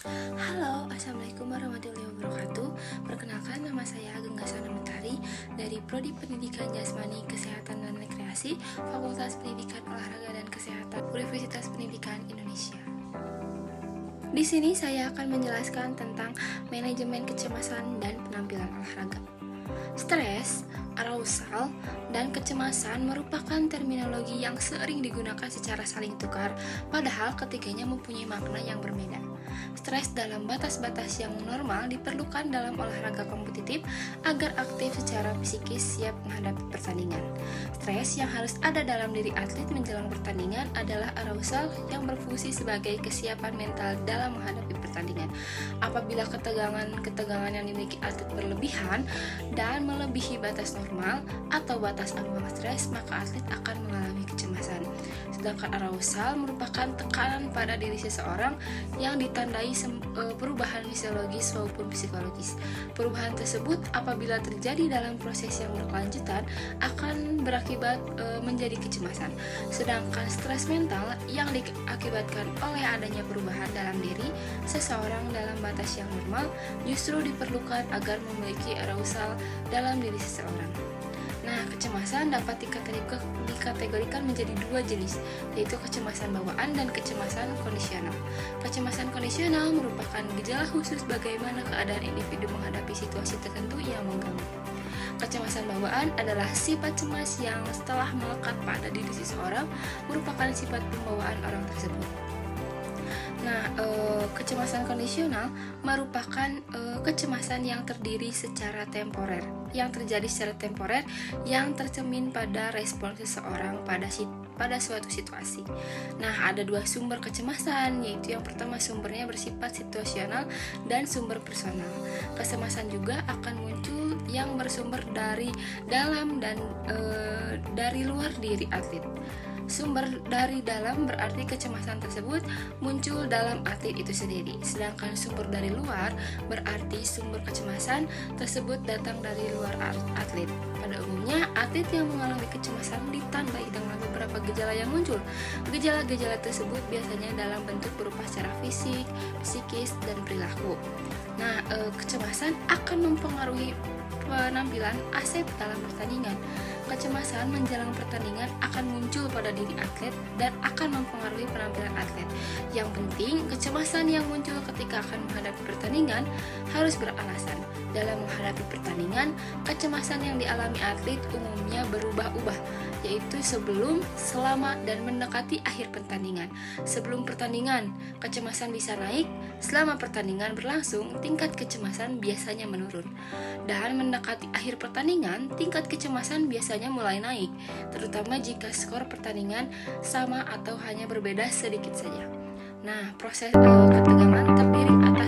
Halo, Assalamualaikum warahmatullahi wabarakatuh. Perkenalkan, nama saya Ageng Gasana Mentari dari Prodi Pendidikan Jasmani, Kesehatan dan Rekreasi, Fakultas Pendidikan Olahraga dan Kesehatan, Universitas Pendidikan Indonesia. Di sini saya akan menjelaskan tentang manajemen kecemasan dan penampilan olahraga. Stres, arousal, dan kecemasan merupakan terminologi yang sering digunakan secara saling tukar, padahal ketiganya mempunyai makna yang berbeda. Stres dalam batas-batas yang normal diperlukan dalam olahraga kompetitif agar aktif secara psikis siap menghadapi pertandingan. Stres yang harus ada dalam diri atlet menjelang pertandingan adalah arousal yang berfungsi sebagai kesiapan mental dalam menghadapi pertandingan. Apabila ketegangan yang dimiliki atlet berlebihan dan melebihi batas normal atau batas ambang stres, maka atlet akan mengalami kecemasan. Sedangkan arousal merupakan tekanan pada diri seseorang yang ditandai perubahan fisiologis maupun psikologis. Perubahan tersebut apabila terjadi dalam proses yang berkelanjutan akan berakibat menjadi kecemasan. Sedangkan stres mental yang diakibatkan oleh adanya perubahan dalam diri seseorang dalam batas yang normal justru diperlukan agar memiliki arousal dalam diri seseorang. Nah, kecemasan dapat dikategorikan menjadi dua jenis, yaitu kecemasan bawaan dan kecemasan kondisional. Kecemasan kondisional merupakan gejala khusus bagaimana keadaan individu menghadapi situasi tertentu yang mengganggu. Kecemasan bawaan adalah sifat cemas yang setelah melekat pada diri seseorang merupakan sifat pembawaan orang tersebut. Nah, kecemasan kondisional merupakan kecemasan yang terdiri secara temporer, yang terjadi secara temporer, yang tercermin pada respon seseorang pada suatu situasi. Nah, ada dua sumber kecemasan, yaitu yang pertama sumbernya bersifat situasional dan sumber personal. Kecemasan juga akan muncul yang bersumber dari dalam dan dari luar diri atlet. Sumber dari dalam berarti kecemasan tersebut muncul dalam atlet itu sendiri. Sedangkan sumber dari luar berarti sumber kecemasan tersebut datang dari luar atlet. Pada umumnya, atlet yang mengalami kecemasan ditandai dengan beberapa gejala yang muncul. Gejala-gejala tersebut biasanya dalam bentuk berupa secara fisik, psikis, dan perilaku. Nah, kecemasan akan mempengaruhi penampilan Asep dalam pertandingan. Kecemasan menjelang pertandingan akan muncul pada diri atlet dan akan mempengaruhi penampilan atlet. Yang penting, kecemasan yang muncul ketika akan menghadapi pertandingan harus beralasan. Dalam menghadapi pertandingan, kecemasan yang dialami atlet umumnya berubah-ubah, yaitu sebelum, selama, dan mendekati akhir pertandingan. Sebelum pertandingan, kecemasan bisa naik. Selama pertandingan berlangsung, tingkat kecemasan biasanya menurun. Dan mendekati akhir pertandingan, tingkat kecemasan biasanya mulai naik, terutama jika skor pertandingan sama atau hanya berbeda sedikit saja. Nah, proses ketegangan terdiri atas